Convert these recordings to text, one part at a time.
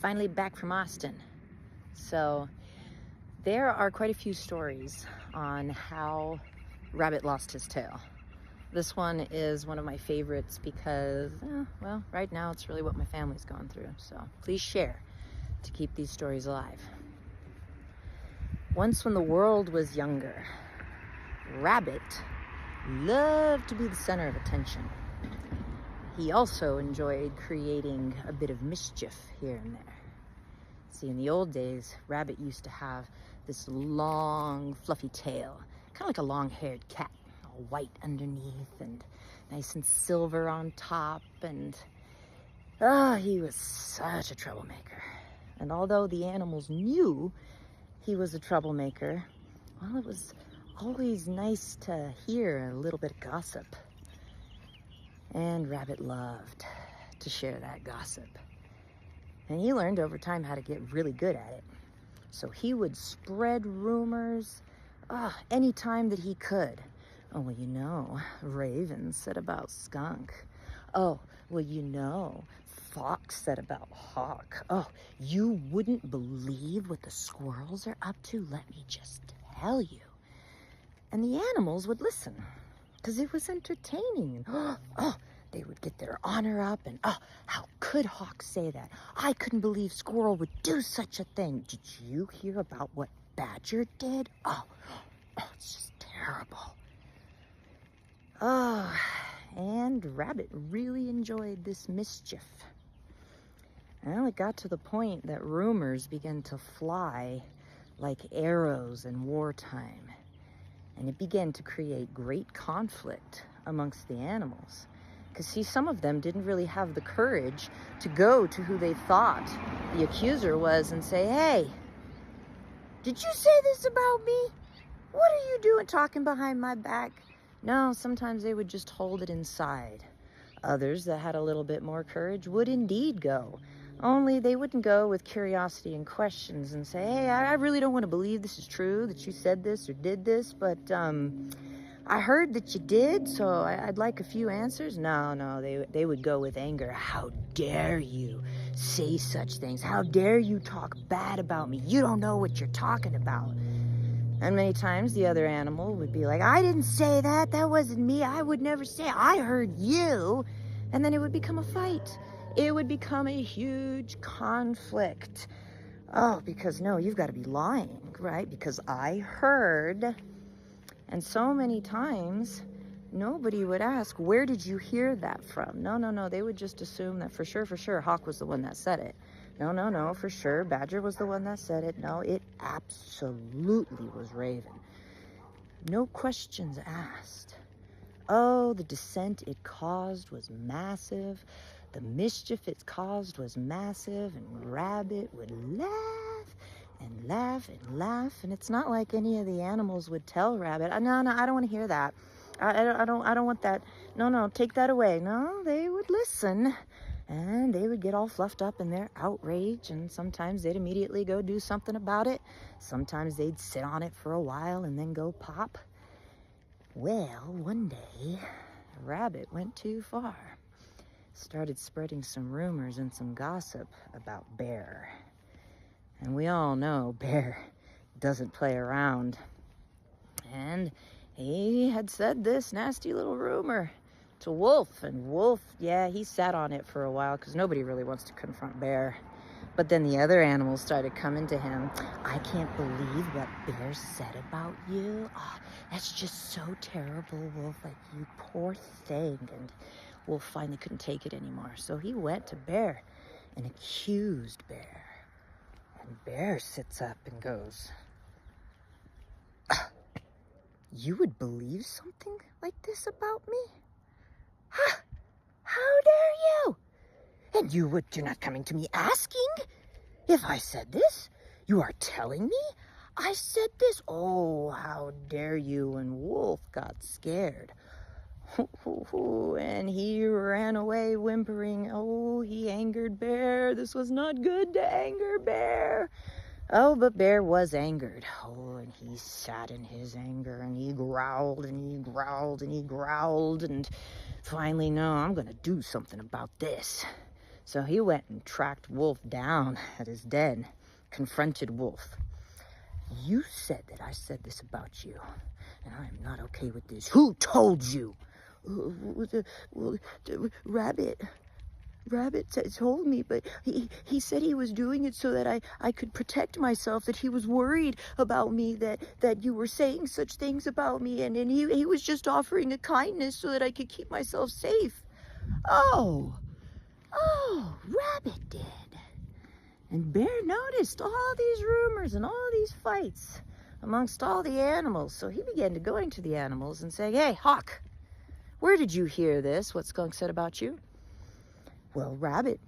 finally back from Austin. So there are quite a few stories on how Rabbit lost his tail. This one is one of my favorites because, well, right now it's really what my family's gone through. So please share to keep these stories alive. Once when the world was younger, Rabbit loved to be the center of attention. He also enjoyed creating a bit of mischief here and there. See, in the old days, Rabbit used to have this long, fluffy tail, kind of like a long-haired cat, all white underneath and nice and silver on top, and he was such a troublemaker. And although the animals knew he was a troublemaker, well, it was always nice to hear a little bit of gossip. And Rabbit loved to share that gossip. And he learned over time how to get really good at it. So he would spread rumors anytime that he could. Oh, well, you know, Raven said about Skunk. Oh, well, you know, Fox said about Hawk. Oh, you wouldn't believe what the squirrels are up to. Let me just tell you. And the animals would listen because it was entertaining. They would get their honor up, and how could Hawk say that? I couldn't believe Squirrel would do such a thing. Did you hear about what Badger did? It's just terrible. And Rabbit really enjoyed this mischief. Well, it got to the point that rumors began to fly like arrows in wartime. And it began to create great conflict amongst the animals. Because, see, some of them didn't really have the courage to go to who they thought the accuser was and say, hey, did you say this about me? What are you doing talking behind my back? No, sometimes they would just hold it inside. Others that had a little bit more courage would indeed go. Only they wouldn't go with curiosity and questions and say, hey, I really don't want to believe this is true, that you said this or did this, but I heard that you did, so I'd like a few answers. No, they would go with anger. How dare you say such things? How dare you talk bad about me? You don't know what you're talking about. And many times the other animal would be like, I didn't say that. That wasn't me. I would never say it. I heard you. And then it would become a fight. It would become a huge conflict. Because no, you've got to be lying, right? Because I heard. And so many times, nobody would ask, where did you hear that from? No. They would just assume that for sure, Hawk was the one that said it. No, for sure, Badger was the one that said it. No, it absolutely was Raven. No questions asked. Oh, the dissent it caused was massive. The mischief it caused was massive. And Rabbit would laugh and laugh and laugh. And it's not like any of the animals would tell Rabbit, no, I don't want to hear that. I don't want that. No, take that away. No, they would listen. And they would get all fluffed up in their outrage, and sometimes they'd immediately go do something about it. Sometimes they'd sit on it for a while and then go pop. Well, one day, Rabbit went too far. Started spreading some rumors and some gossip about Bear. And we all know Bear doesn't play around. And he had said this nasty little rumor to Wolf, and Wolf, he sat on it for a while because nobody really wants to confront Bear. But then the other animals started coming to him. I can't believe what Bear said about you. That's just so terrible, Wolf. Like, you poor thing. And Wolf finally couldn't take it anymore. So he went to Bear and accused Bear. And Bear sits up and goes, you would believe something like this about me? How dare you? And you're not coming to me asking if I said this. You are telling me I said this. Oh, how dare you? And Wolf got scared. And he ran away whimpering. Oh, he angered Bear. This was not good to anger Bear. Oh, but Bear was angered. Oh, and he sat in his anger, and he growled, and he growled, and he growled, and finally, no, I'm going to do something about this. So he went and tracked Wolf down at his den, confronted Wolf. You said that I said this about you, and I am not okay with this. Who told you? Rabbit. Rabbit told me, but he said he was doing it so that I could protect myself, that he was worried about me, that you were saying such things about me, and he was just offering a kindness so that I could keep myself safe. Oh, Rabbit did. And Bear noticed all these rumors and all these fights amongst all the animals. So he began to going to the animals and saying, hey, Hawk, where did you hear this? What Skunk said about you? Well, Rabbit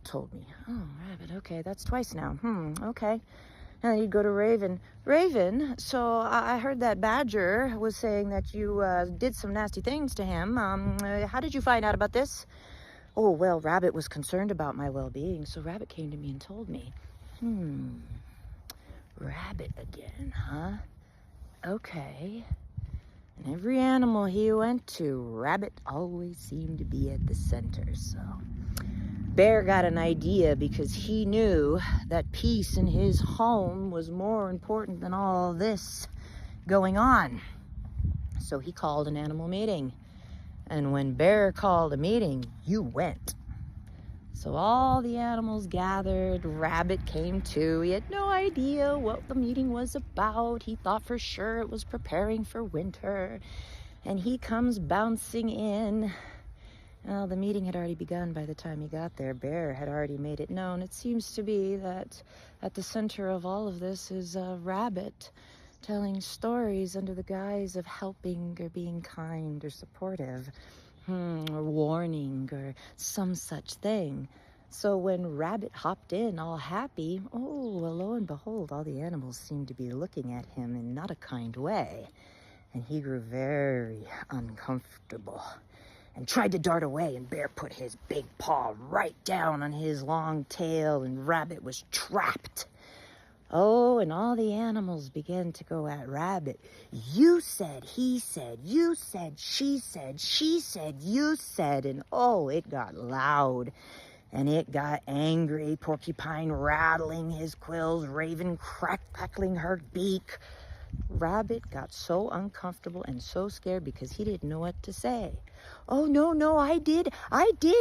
told me. Oh, Rabbit, okay, that's twice now. Okay. And then he'd go to Raven. Raven, so I heard that Badger was saying that you did some nasty things to him. How did you find out about this? Oh, well, Rabbit was concerned about my well-being, so Rabbit came to me and told me. Rabbit again, huh? Okay. And every animal he went to, Rabbit always seemed to be at the center, so... Bear got an idea because he knew that peace in his home was more important than all this going on. So he called an animal meeting. And when Bear called a meeting, you went. So all the animals gathered. Rabbit came too. He had no idea what the meeting was about. He thought for sure it was preparing for winter. And he comes bouncing in. Well, the meeting had already begun by the time he got there. Bear had already made it known. It seems to be that at the center of all of this is a Rabbit telling stories under the guise of helping or being kind or supportive, or warning or some such thing. So when Rabbit hopped in all happy, well, lo and behold, all the animals seemed to be looking at him in not a kind way. And he grew very uncomfortable and tried to dart away, and Bear put his big paw right down on his long tail, and Rabbit was trapped. Oh, and all the animals began to go at Rabbit. You said, he said, you said, she said, you said, and oh, it got loud. And it got angry. Porcupine rattling his quills, Raven crackling her beak. Rabbit got so uncomfortable and so scared because he didn't know what to say. Oh, no, I did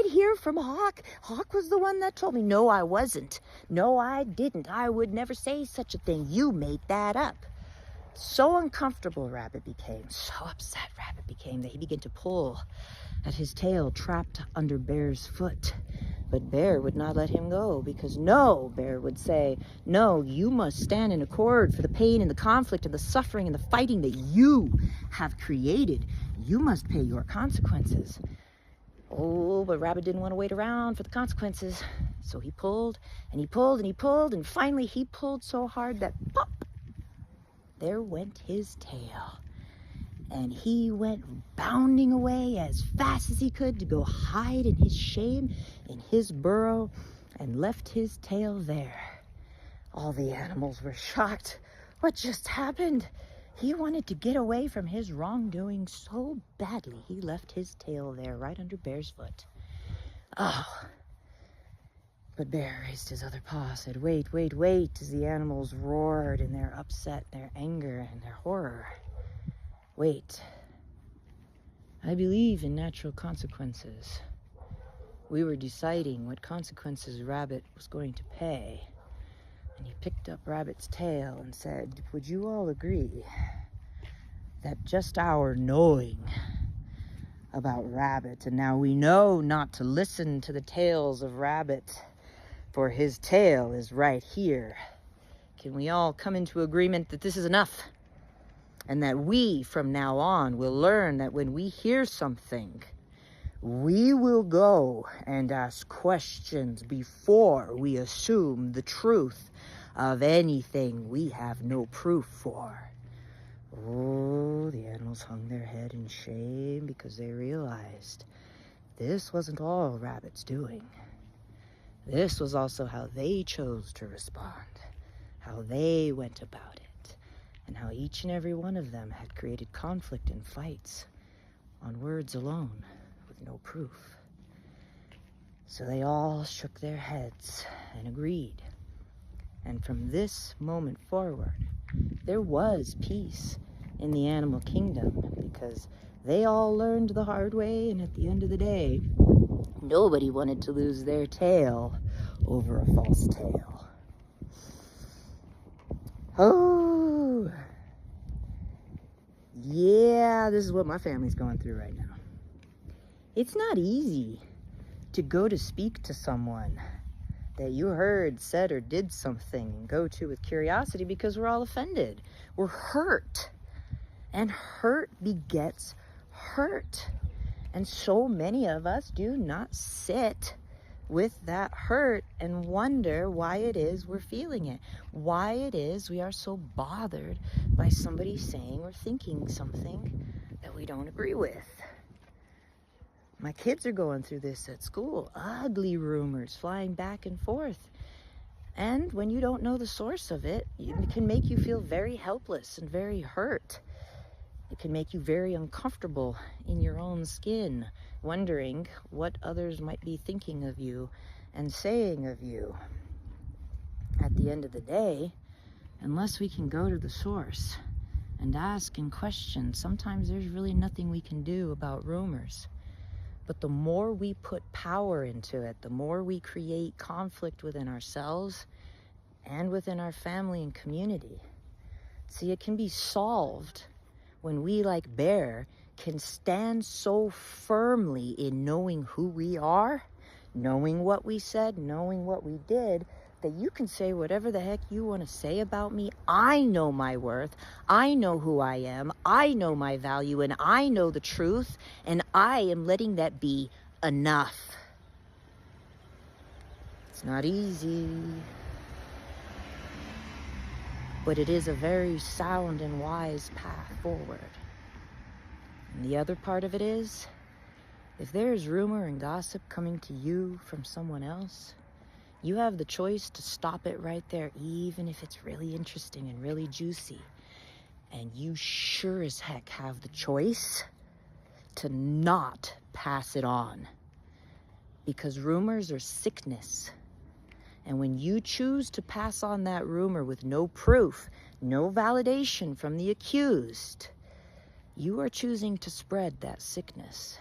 hear from Hawk. Hawk was the one that told me. No, I wasn't. No, I didn't. I would never say such a thing. You made that up. So uncomfortable Rabbit became, so upset Rabbit became that he began to pull at his tail trapped under Bear's foot. But Bear would not let him go because no, Bear would say, no, you must stand in accord for the pain and the conflict and the suffering and the fighting that you have created. You must pay your consequences. Oh, but Rabbit didn't want to wait around for the consequences. So he pulled and he pulled and he pulled, and finally he pulled so hard that pop, there went his tail. And he went bounding away as fast as he could to go hide in his shame in his burrow and left his tail there. All the animals were shocked. What just happened? He wanted to get away from his wrongdoing so badly he left his tail there right under Bear's foot. Oh. But Bear raised his other paw, said, wait, as the animals roared in their upset, their anger, and their horror. Wait, I believe in natural consequences. We were deciding what consequences Rabbit was going to pay. And he picked up Rabbit's tail and said, would you all agree that just our knowing about Rabbit, and now we know not to listen to the tales of Rabbit, for his tail is right here. Can we all come into agreement that this is enough? And that we, from now on, will learn that when we hear something, we will go and ask questions before we assume the truth of anything we have no proof for. Oh, the animals hung their head in shame because they realized this wasn't all Rabbit's doing. This was also how they chose to respond, how they went about it, and how each and every one of them had created conflict and fights on words alone with no proof. So they all shook their heads and agreed. And from this moment forward, there was peace in the animal kingdom, because they all learned the hard way, and at the end of the day, nobody wanted to lose their tail over a false tale. Oh, yeah, this is what my family's going through right now. It's not easy to go to speak to someone that you heard said or did something and go to with curiosity, because we're all offended. We're hurt. And hurt begets hurt. And so many of us do not sit with that hurt and wonder why it is we're feeling it. Why it is we are so bothered by somebody saying or thinking something that we don't agree with. My kids are going through this at school. Ugly rumors flying back and forth. And when you don't know the source of it, it can make you feel very helpless and very hurt. It can make you very uncomfortable in your own skin, wondering what others might be thinking of you and saying of you. At the end of the day, unless we can go to the source and ask and question, sometimes there's really nothing we can do about rumors. But the more we put power into it, the more we create conflict within ourselves and within our family and community. See, it can be solved when we, like Bear, can stand so firmly in knowing who we are, knowing what we said, knowing what we did, that you can say whatever the heck you want to say about me. I know my worth. I know who I am. I know my value, and I know the truth, and I am letting that be enough. It's not easy, but it is a very sound and wise path forward. And the other part of it is, if there is rumor and gossip coming to you from someone else, you have the choice to stop it right there, even if it's really interesting and really juicy. And you sure as heck have the choice to not pass it on. Because rumors are sickness. And when you choose to pass on that rumor with no proof, no validation from the accused, you are choosing to spread that sickness.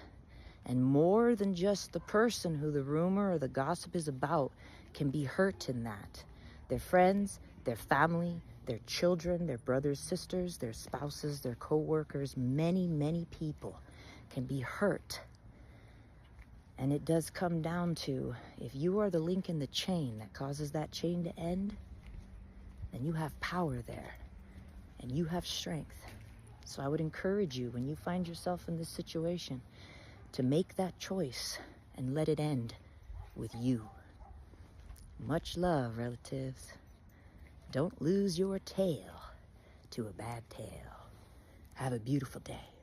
And more than just the person who the rumor or the gossip is about can be hurt in that. Their friends, their family, their children, their brothers, sisters, their spouses, their co-workers, many, many people can be hurt. And it does come down to, if you are the link in the chain that causes that chain to end, then you have power there and you have strength. So I would encourage you, when you find yourself in this situation, to make that choice and let it end with you. Much love, relatives. Don't lose your tail to a bad tale. Have a beautiful day.